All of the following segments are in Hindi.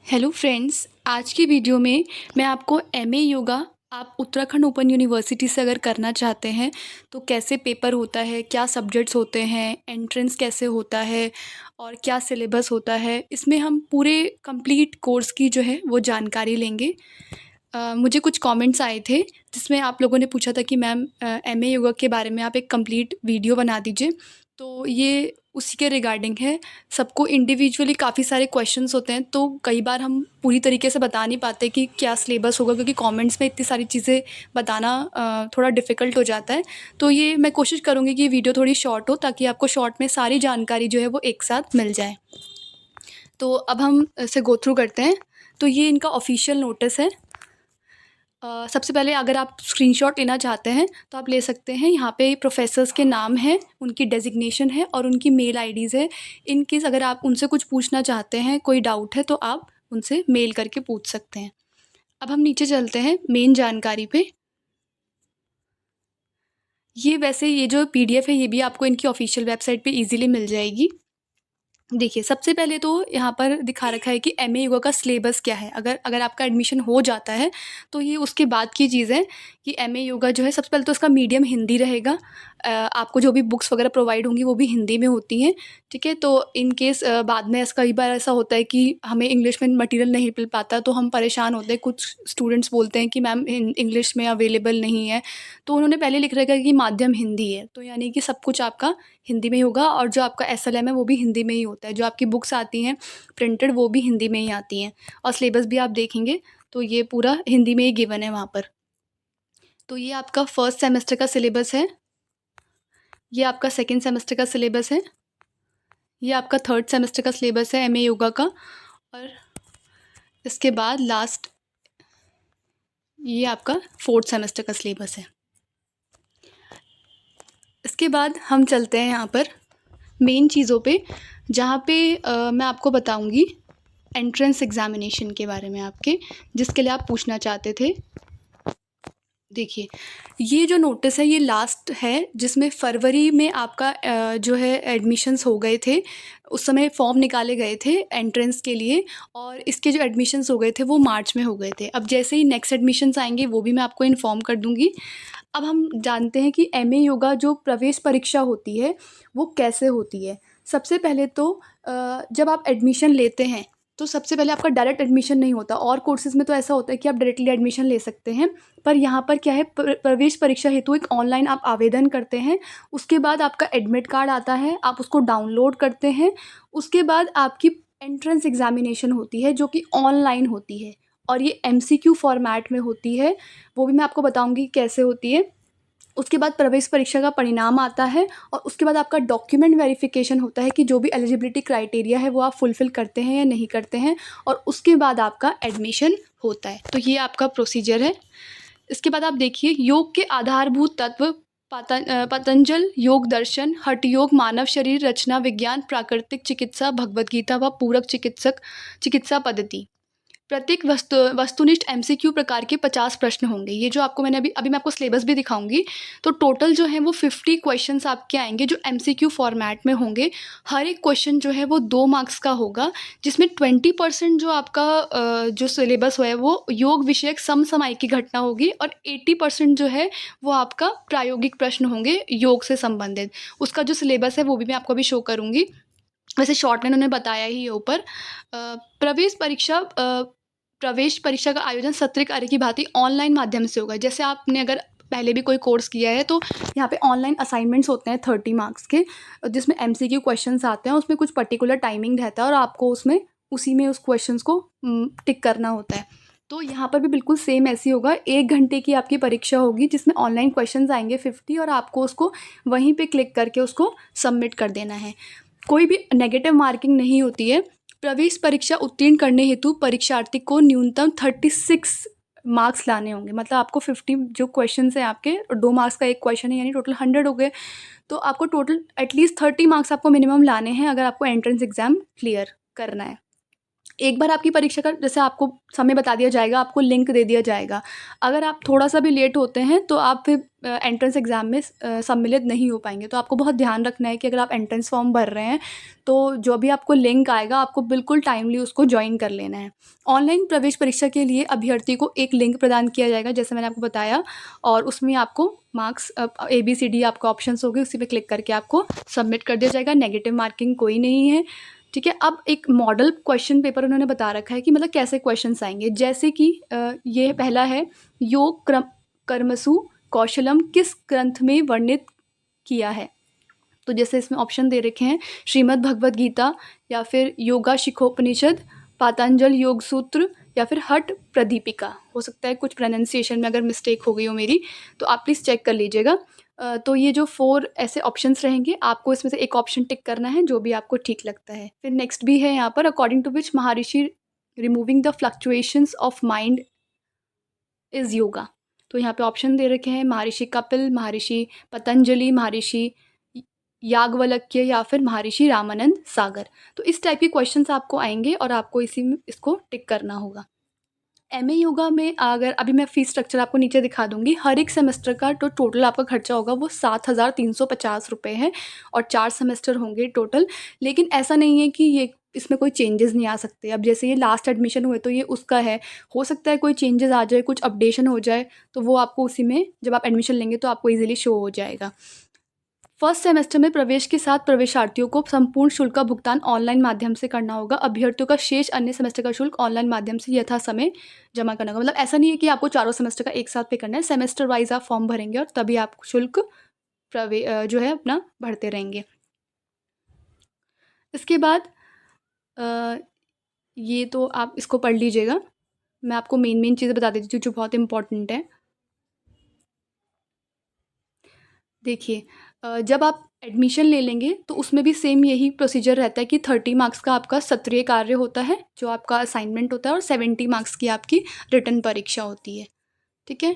हेलो फ्रेंड्स, आज की वीडियो में मैं आपको एमए योगा आप उत्तराखंड ओपन यूनिवर्सिटी से अगर करना चाहते हैं तो कैसे पेपर होता है, क्या सब्जेक्ट्स होते हैं, एंट्रेंस कैसे होता है और क्या सिलेबस होता है, इसमें हम पूरे कंप्लीट कोर्स की जो है वो जानकारी लेंगे। मुझे कुछ कमेंट्स आए थे जिसमें आप लोगों ने पूछा था कि मैम एमए योगा के बारे में आप एक कंप्लीट वीडियो बना दीजिए। तो ये उसी के रिगार्डिंग है। सबको इंडिविजुअली काफ़ी सारे क्वेश्चंस होते हैं, तो कई बार हम पूरी तरीके से बता नहीं पाते कि क्या सिलेबस होगा, क्योंकि कमेंट्स में इतनी सारी चीज़ें बताना थोड़ा डिफ़िकल्ट हो जाता है। तो ये मैं कोशिश करूँगी कि वीडियो थोड़ी शॉर्ट हो, ताकि आपको शॉर्ट में सारी जानकारी जो है वो एक साथ मिल जाए। तो अब हम इसे गो थ्रू करते हैं। तो ये इनका ऑफिशियल नोटिस है। सबसे पहले अगर आप स्क्रीनशॉट लेना चाहते हैं तो आप ले सकते हैं। यहाँ पे प्रोफेसर्स के नाम हैं, उनकी डेजिग्नेशन है और उनकी मेल आईडीज़ है। इन केस अगर आप उनसे कुछ पूछना चाहते हैं, कोई डाउट है, तो आप उनसे मेल करके पूछ सकते हैं। अब हम नीचे चलते हैं मेन जानकारी पे। ये जो पीडीएफ है ये भी आपको इनकी ऑफिशियल वेबसाइट पे इजीली मिल जाएगी। देखिए, सबसे पहले तो यहाँ पर दिखा रखा है कि एमए योगा का सिलेबस क्या है। अगर अगर आपका एडमिशन हो जाता है तो ये उसके बाद की चीज़ है कि एमए योगा जो है, सबसे पहले तो उसका मीडियम हिंदी रहेगा। आपको जो भी बुक्स वगैरह प्रोवाइड होंगी वो भी हिंदी में होती हैं, ठीक है। तो इन केस बाद में कई बार ऐसा होता है कि हमें इंग्लिश में मटेरियल नहीं मिल पाता, तो हम परेशान होते हैं। कुछ स्टूडेंट्स बोलते हैं कि मैम इंग्लिश में अवेलेबल नहीं है, तो उन्होंने पहले लिख रखा है कि माध्यम हिंदी है, तो यानी कि सब कुछ आपका हिंदी में ही होगा। और जो आपका एसएलएम है वो भी हिंदी में ही होता है। जो आपकी बुक्स आती हैं प्रिंटेड वो भी हिंदी में ही आती हैं, और सिलेबस भी आप देखेंगे तो ये पूरा हिंदी में ही गिवन है वहाँ पर। तो ये आपका फर्स्ट सेमेस्टर का सिलेबस है, ये आपका सेकंड सेमेस्टर का सिलेबस है, ये आपका थर्ड सेमेस्टर का सिलेबस है एमए योगा का, और इसके बाद लास्ट ये आपका फोर्थ सेमेस्टर का सिलेबस है। इसके बाद हम चलते हैं यहाँ पर मेन चीज़ों पे, जहाँ पे मैं आपको बताऊँगी एंट्रेंस एग्ज़ामिनेशन के बारे में आपके, जिसके लिए आप पूछना चाहते थे। देखिए, ये जो नोटिस है ये लास्ट है, जिसमें फरवरी में आपका जो है एडमिशन्स हो गए थे। उस समय फॉर्म निकाले गए थे एंट्रेंस के लिए, और इसके जो एडमिशन्स हो गए थे वो मार्च में हो गए थे। अब जैसे ही नेक्स्ट एडमिशन्स आएंगे वो भी मैं आपको इन्फॉर्म कर दूँगी। अब हम जानते हैं कि एमए योगा जो प्रवेश परीक्षा होती है वो कैसे होती है। सबसे पहले तो जब आप एडमिशन लेते हैं तो सबसे पहले आपका डायरेक्ट एडमिशन नहीं होता। और कोर्सेज़ में तो ऐसा होता है कि आप डायरेक्टली एडमिशन ले सकते हैं, पर यहाँ पर क्या है, प्रवेश परीक्षा हेतु एक ऑनलाइन आप आवेदन करते हैं। उसके बाद आपका एडमिट कार्ड आता है, आप उसको डाउनलोड करते हैं। उसके बाद आपकी एंट्रेंस एग्ज़ामिनेशन होती है जो कि ऑनलाइन होती है, और ये एमसीक्यू फॉर्मेट में होती है। वो भी मैं आपको बताऊँगी कैसे होती है। उसके बाद प्रवेश परीक्षा का परिणाम आता है, और उसके बाद आपका डॉक्यूमेंट वेरिफिकेशन होता है कि जो भी एलिजिबिलिटी क्राइटेरिया है वो आप फुलफ़िल करते हैं या नहीं करते हैं, और उसके बाद आपका एडमिशन होता है। तो ये आपका प्रोसीजर है। इसके बाद आप देखिए, योग के आधारभूत तत्व पतंजल योग दर्शन, हठ योग, मानव शरीर रचना विज्ञान, प्राकृतिक चिकित्सा, भगवद गीता व पूरक चिकित्सा पद्धति। प्रत्येक वस्तुनिष्ठ एमसीक्यू प्रकार के 50 प्रश्न होंगे। ये जो आपको मैंने अभी अभी मैं आपको सिलेबस भी दिखाऊंगी। तो टोटल जो है वो 50 क्वेश्चंस आपके आएंगे जो एमसीक्यू फॉर्मेट में होंगे। हर एक क्वेश्चन जो है वो 2 मार्क्स का होगा, जिसमें 20% जो आपका जो सिलेबस है वो योग विषयक समसामयिक की घटना होगी, और 80% जो है वो आपका प्रायोगिक प्रश्न होंगे योग से संबंधित। उसका जो सिलेबस है वो भी मैं आपको अभी शो करूँगी। वैसे शॉर्ट में उन्होंने बताया ही है ऊपर। प्रवेश परीक्षा का आयोजन सत्र कार्य की भांति ऑनलाइन माध्यम से होगा। जैसे आपने अगर पहले भी कोई कोर्स किया है तो यहाँ पे ऑनलाइन असाइनमेंट्स होते हैं 30 मार्क्स के, जिसमें एमसीक्यू क्वेश्चंस आते हैं। उसमें कुछ पर्टिकुलर टाइमिंग रहता है और आपको उसमें उसी में उस क्वेश्चंस को टिक करना होता है। तो यहाँ पर भी बिल्कुल सेम ऐसे ही होगा। 1 घंटे की आपकी परीक्षा होगी जिसमें ऑनलाइन क्वेश्चंस आएंगे 50, और आपको उसको वहीं पे क्लिक करके उसको सबमिट कर देना है। कोई भी नेगेटिव मार्किंग नहीं होती है। प्रवेश परीक्षा उत्तीर्ण करने हेतु परीक्षार्थी को न्यूनतम 36 मार्क्स लाने होंगे। मतलब आपको 50 जो क्वेश्चन हैं आपके, 2 मार्क्स का एक क्वेश्चन है, यानी टोटल 100 हो गए। तो आपको टोटल एटलीस्ट 30 मार्क्स आपको मिनिमम लाने हैं अगर आपको एंट्रेंस एग्ज़ाम क्लियर करना है। एक बार आपकी परीक्षा का जैसे आपको समय बता दिया जाएगा, आपको लिंक दे दिया जाएगा। अगर आप थोड़ा-सा भी लेट होते हैं तो आप फिर एंट्रेंस एग्ज़ाम में सम्मिलित नहीं हो पाएँगे। तो आपको बहुत ध्यान रखना है कि अगर आप एंट्रेंस फ़ॉर्म भर रहे हैं, तो जो भी आपको लिंक आएगा, आपको बिल्कुल टाइमली उसको जॉइन कर लेना है। ऑनलाइन प्रवेश परीक्षा के लिए अभ्यर्थी को एक लिंक प्रदान किया जाएगा, जैसे मैंने आपको बताया, और उसमें आपको मार्क्स ABCD आपके ऑप्शंस होंगे, उसी पे क्लिक करके आपको सबमिट कर दिया जाएगा। नेगेटिव मार्किंग कोई नहीं है, ठीक है। अब एक मॉडल क्वेश्चन पेपर उन्होंने बता रखा है कि मतलब कैसे क्वेश्चंस आएंगे, जैसे कि ये पहला है, योग कर्मसु कौशलम किस ग्रंथ में वर्णित किया है। तो जैसे इसमें ऑप्शन दे रखे हैं, श्रीमद् भगवद गीता, या फिर योगा शिखोपनिषद, पातंजल योग सूत्र, या फिर हठ प्रदीपिका। हो सकता है कुछ प्रोनाउंसिएशन में अगर मिस्टेक हो गई हो मेरी, तो आप प्लीज़ चेक कर लीजिएगा। तो ये जो 4 ऐसे ऑप्शंस रहेंगे, आपको इसमें से एक ऑप्शन टिक करना है जो भी आपको ठीक लगता है। फिर नेक्स्ट भी है यहाँ पर, according to which Maharshi removing the fluctuations of mind is yoga. तो यहाँ पे ऑप्शन दे रखे हैं, महर्षि कपिल, महर्षि पतंजलि, महर्षि याज्ञवल्क्य, या फिर महर्षि रामानंद सागर। तो इस टाइप के क्वेश्चंस आपको आएंगे और आपको इसी में इसको टिक करना होगा। MA योगा में अगर अभी मैं फ़ीस स्ट्रक्चर आपको नीचे दिखा दूँगी, हर एक सेमेस्टर का जो टोटल आपका खर्चा होगा वो 7,350 रुपये है, और 4 सेमेस्टर होंगे टोटल। लेकिन ऐसा नहीं है कि ये इसमें कोई चेंजेस नहीं आ सकते। अब जैसे ये लास्ट एडमिशन हुए तो ये उसका है, हो सकता है कोई चेंजेस आ जाए, कुछ अपडेशन हो जाए, तो वो आपको उसी में जब आप एडमिशन लेंगे तो आपको ईज़िली शो हो जाएगा। फर्स्ट सेमेस्टर में प्रवेश के साथ प्रवेशार्थियों को संपूर्ण शुल्क का भुगतान ऑनलाइन माध्यम से करना होगा। अभ्यर्थियों का शेष अन्य सेमेस्टर का शुल्क ऑनलाइन माध्यम से यथा समय जमा करना होगा। मतलब ऐसा नहीं है कि आपको चारों सेमेस्टर का एक साथ पे करना है, सेमेस्टर वाइज आप फॉर्म भरेंगे और तभी आप शुल्क जो है अपना भरते रहेंगे। इसके बाद ये तो आप इसको पढ़ लीजिएगा। मैं आपको मेन चीज़ें बता देती हूँ जो बहुत इंपॉर्टेंट है। देखिए, जब आप एडमिशन ले लेंगे तो उसमें भी सेम यही प्रोसीजर रहता है कि 30 मार्क्स का आपका सत्रीय कार्य होता है, जो आपका असाइनमेंट होता है, और 70 मार्क्स की आपकी रिटन परीक्षा होती है, ठीक है?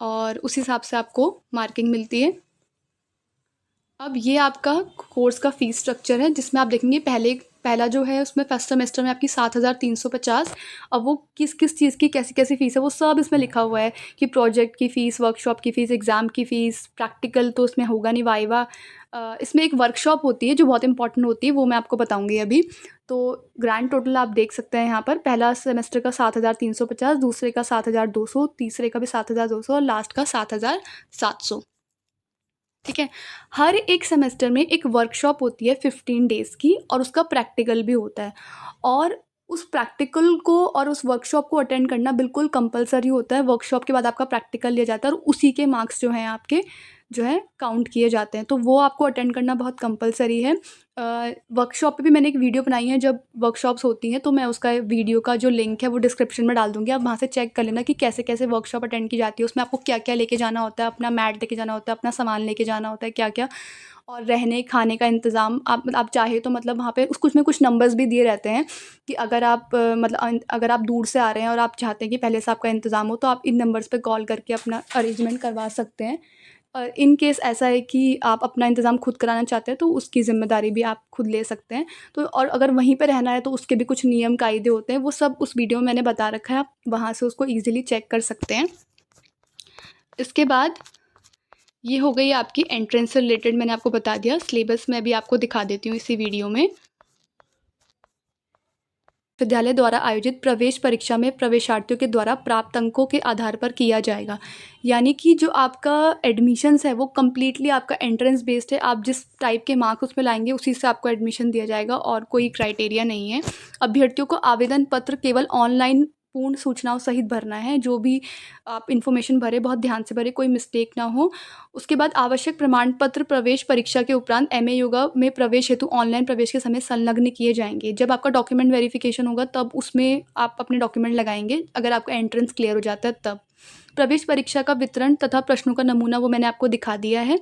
और उस हिसाब से आपको मार्किंग मिलती है। अब ये आपका कोर्स का फ़ीस स्ट्रक्चर है, जिसमें आप देखेंगे पहला जो है उसमें फर्स्ट सेमेस्टर में आपकी 7,350। अब वो किस चीज़ की कैसी फ़ीस है वो सब इसमें लिखा हुआ है, कि प्रोजेक्ट की फ़ीस, वर्कशॉप की फ़ीस, एग्ज़ाम की फ़ीस, प्रैक्टिकल तो उसमें होगा नहीं, वाइवा। इसमें एक वर्कशॉप होती है जो बहुत इंपॉर्टेंट होती है, वो मैं आपको बताऊँगी अभी। तो ग्रैंड टोटल आप देख सकते हैं यहाँ पर, पहला सेमेस्टर का 7,350, दूसरे का 7,200, तीसरे का भी 7,200, और लास्ट का 7,700, ठीक है। हर एक सेमेस्टर में एक वर्कशॉप होती है 15 डेज़ की, और उसका प्रैक्टिकल भी होता है, और उस प्रैक्टिकल को और उस वर्कशॉप को अटेंड करना बिल्कुल कंपलसरी होता है। वर्कशॉप के बाद आपका प्रैक्टिकल लिया जाता है, और उसी के मार्क्स जो हैं आपके जो है काउंट किए जाते हैं, तो वो आपको अटेंड करना बहुत कंपलसरी है। वर्कशॉप पे भी मैंने एक वीडियो बनाई है, जब वर्कशॉप्स होती हैं, तो मैं उसका वीडियो का जो लिंक है वो डिस्क्रिप्शन में डाल दूँगी, आप वहाँ से चेक कर लेना कि कैसे-कैसे वर्कशॉप अटेंड की जाती है। उसमें आपको क्या-क्या लेके जाना होता है, अपना मैट लेके जाना होता है, अपना सामान लेके जाना होता है, क्या-क्या, और रहने खाने का इंतज़ाम आप चाहे तो मतलब वहाँ पे कुछ में कुछ नंबर्स भी दिए रहते हैं, कि अगर आप अगर आप दूर से आ रहे हैं और आप चाहते हैं कि पहले से आपका इंतज़ाम हो, तो आप इन नंबर्स पे कॉल करके अपना अरेंजमेंट करवा सकते हैं। और इन केस ऐसा है कि आप अपना इंतज़ाम खुद कराना चाहते हैं, तो उसकी ज़िम्मेदारी भी आप खुद ले सकते हैं। तो और अगर वहीं पे रहना है तो उसके भी कुछ नियम कायदे होते हैं, वो सब उस वीडियो में मैंने बता रखा है, आप वहाँ से उसको ईज़िली चेक कर सकते हैं। इसके बाद ये हो गई आपकी एंट्रेंस से रिलेटेड, मैंने आपको बता दिया। सिलेबस मैं भी आपको दिखा देती हूँ इसी वीडियो में। विद्यालय द्वारा आयोजित प्रवेश परीक्षा में प्रवेशार्थियों के द्वारा प्राप्त अंकों के आधार पर किया जाएगा। यानी कि जो आपका एडमिशन्स है वो कम्प्लीटली आपका एंट्रेंस बेस्ड है, आप जिस टाइप के मार्क्स उसमें लाएंगे उसी से आपको एडमिशन दिया जाएगा, और कोई क्राइटेरिया नहीं है। अभ्यर्थियों को आवेदन पत्र केवल ऑनलाइन पूर्ण सूचनाओं सहित भरना है, जो भी आप इन्फॉर्मेशन भरें बहुत ध्यान से भरें, कोई मिस्टेक ना हो। उसके बाद आवश्यक प्रमाण पत्र प्रवेश परीक्षा के उपरांत MA योगा में प्रवेश हेतु ऑनलाइन प्रवेश के समय संलग्न किए जाएंगे। जब आपका डॉक्यूमेंट वेरिफिकेशन होगा तब उसमें आप अपने डॉक्यूमेंट लगाएंगे, अगर आपका एंट्रेंस क्लियर हो जाता है तब। प्रवेश परीक्षा का वितरण तथा प्रश्नों का नमूना वो मैंने आपको दिखा दिया है।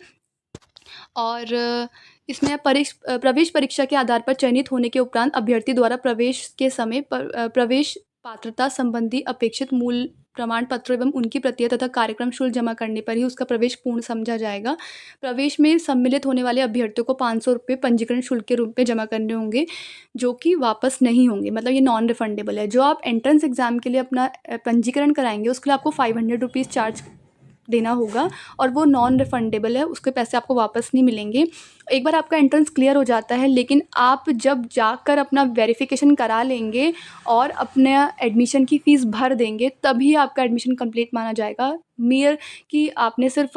और इसमें आप प्रवेश परीक्षा के आधार पर चयनित होने के उपरांत अभ्यर्थी द्वारा प्रवेश के समय प्रवेश पात्रता संबंधी अपेक्षित मूल प्रमाण पत्रों एवं उनकी प्रतियां तथा कार्यक्रम शुल्क जमा करने पर ही उसका प्रवेश पूर्ण समझा जाएगा। प्रवेश में सम्मिलित होने वाले अभ्यर्थियों को 500 रुपये पंजीकरण शुल्क के रूप में जमा करने होंगे, जो कि वापस नहीं होंगे, मतलब ये नॉन रिफंडेबल है। जो आप एंट्रेंस एग्ज़ाम के लिए अपना पंजीकरण कराएंगे उसके लिए आपको 500 रुपीज़ चार्ज देना होगा और वो नॉन रिफंडेबल है, उसके पैसे आपको वापस नहीं मिलेंगे। एक बार आपका एंट्रेंस क्लियर हो जाता है, लेकिन आप जब जाकर अपना वेरिफिकेशन करा लेंगे और अपने एडमिशन की फ़ीस भर देंगे, तभी आपका एडमिशन कंप्लीट माना जाएगा। मेयर कि आपने सिर्फ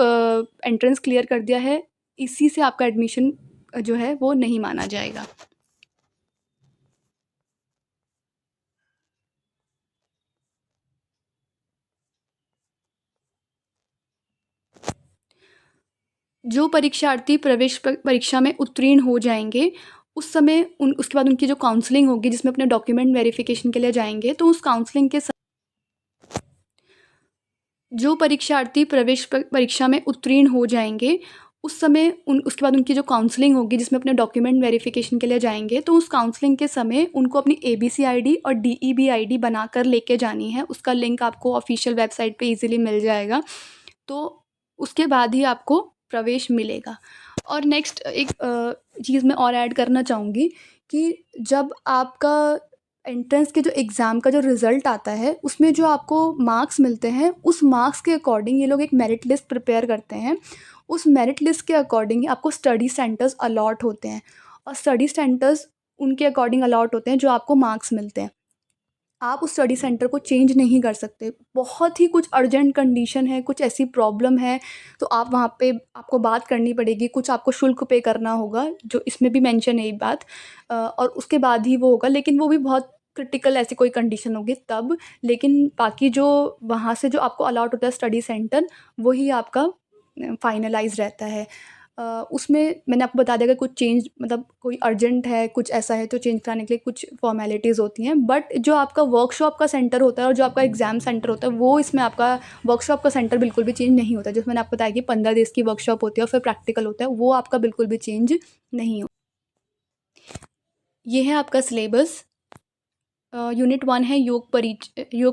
एंट्रेंस क्लियर कर दिया है, इसी से आपका एडमिशन जो है वो नहीं माना जाएगा। जो परीक्षार्थी प्रवेश परीक्षा में उत्तीर्ण हो जाएंगे, उस समय उसके बाद उनकी जो काउंसलिंग होगी, जिसमें अपने डॉक्यूमेंट वेरिफिकेशन के लिए जाएंगे, तो उस काउंसलिंग के जो परीक्षार्थी प्रवेश परीक्षा में उत्तीर्ण हो जाएंगे, उस समय उसके बाद उनकी जो काउंसलिंग होगी, जिसमें अपने डॉक्यूमेंट वेरिफिकेशन के लिए जाएंगे, तो उस काउंसलिंग के समय उनको अपनी ABC ID और DEB ID बनाकर लेके जानी है। उसका लिंक आपको ऑफिशियल वेबसाइट पे इजीली मिल जाएगा, तो उसके बाद ही आपको प्रवेश मिलेगा। और नेक्स्ट एक चीज़ मैं और ऐड करना चाहूँगी कि जब आपका एंट्रेंस के जो एग्ज़ाम का जो रिज़ल्ट आता है, उसमें जो आपको मार्क्स मिलते हैं, उस मार्क्स के अकॉर्डिंग ये लोग एक मेरिट लिस्ट प्रिपेयर करते हैं। उस मेरिट लिस्ट के अकॉर्डिंग आपको स्टडी सेंटर्स अलॉट होते हैं और स्टडी सेंटर्स उनके अकॉर्डिंग अलॉट होते हैं जो आपको मार्क्स मिलते हैं। आप उस स्टडी सेंटर को चेंज नहीं कर सकते। बहुत ही कुछ अर्जेंट कंडीशन है, कुछ ऐसी प्रॉब्लम है, तो आप वहाँ पे आपको बात करनी पड़ेगी, कुछ आपको शुल्क पे करना होगा, जो इसमें भी मेंशन है ये बात, और उसके बाद ही वो होगा। लेकिन वो भी बहुत क्रिटिकल ऐसी कोई कंडीशन होगी तब। लेकिन बाकी जो वहाँ से जो आपको अलॉट होता है स्टडी सेंटर, वही आपका फाइनलाइज़ रहता है। उसमें मैंने आपको बता दिया कि कुछ चेंज, मतलब कोई अर्जेंट है, कुछ ऐसा है, तो चेंज कराने के लिए कुछ फॉर्मेलिटीज़ होती हैं। बट जो आपका वर्कशॉप का सेंटर होता है और जो आपका एग्ज़ाम सेंटर होता है, वो इसमें आपका वर्कशॉप का सेंटर बिल्कुल भी चेंज नहीं होता। जैसे मैंने आपको बताया कि 15 डेज़ की वर्कशॉप होती है और फिर प्रैक्टिकल होता है, वो आपका बिल्कुल भी चेंज नहीं हो। ये है आपका सिलेबस। यूनिट 1 है योग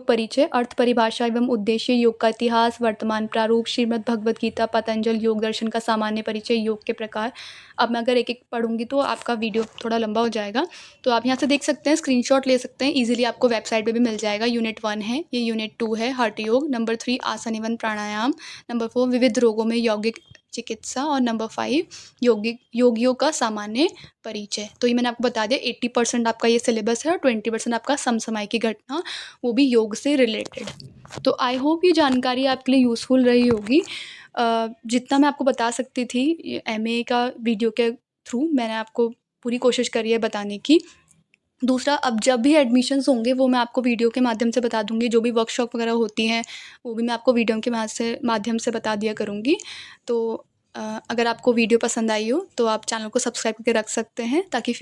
परिचय, अर्थ परिभाषा एवं उद्देश्य, योग का इतिहास, वर्तमान प्रारूप, श्रीमद् भगवद गीता, पतंजल योग दर्शन का सामान्य परिचय, योग के प्रकार। अब मैं अगर एक-एक पढ़ूँगी तो आपका वीडियो थोड़ा लंबा हो जाएगा, तो आप यहाँ से देख सकते हैं, स्क्रीनशॉट ले सकते हैं, ईज़िली आपको वेबसाइट पे भी मिल जाएगा। यूनिट 1 है, ये यूनिट 2 है हठ योग, नंबर 3 आसन एवं प्राणायाम, नंबर 4 विविध रोगों में यौगिक चिकित्सा और नंबर 5 योगियों का सामान्य परिचय। तो ये मैंने आपको बता दिया, 80% आपका ये सिलेबस है और 20% आपका समसामयिक घटना, वो भी योग से रिलेटेड। तो आई होप ये जानकारी आपके लिए यूज़फुल रही होगी। जितना मैं आपको बता सकती थी ये MA का वीडियो के थ्रू, मैंने आपको पूरी कोशिश करी है बताने की। दूसरा, अब जब भी एडमिशन्स होंगे वो मैं आपको वीडियो के माध्यम से बता दूँगी, जो भी वर्कशॉप वगैरह होती हैं वो भी मैं आपको वीडियो के माध्यम से बता दिया करूँगी। तो अगर आपको वीडियो पसंद आई हो तो आप चैनल को सब्सक्राइब करके रख सकते हैं, ताकि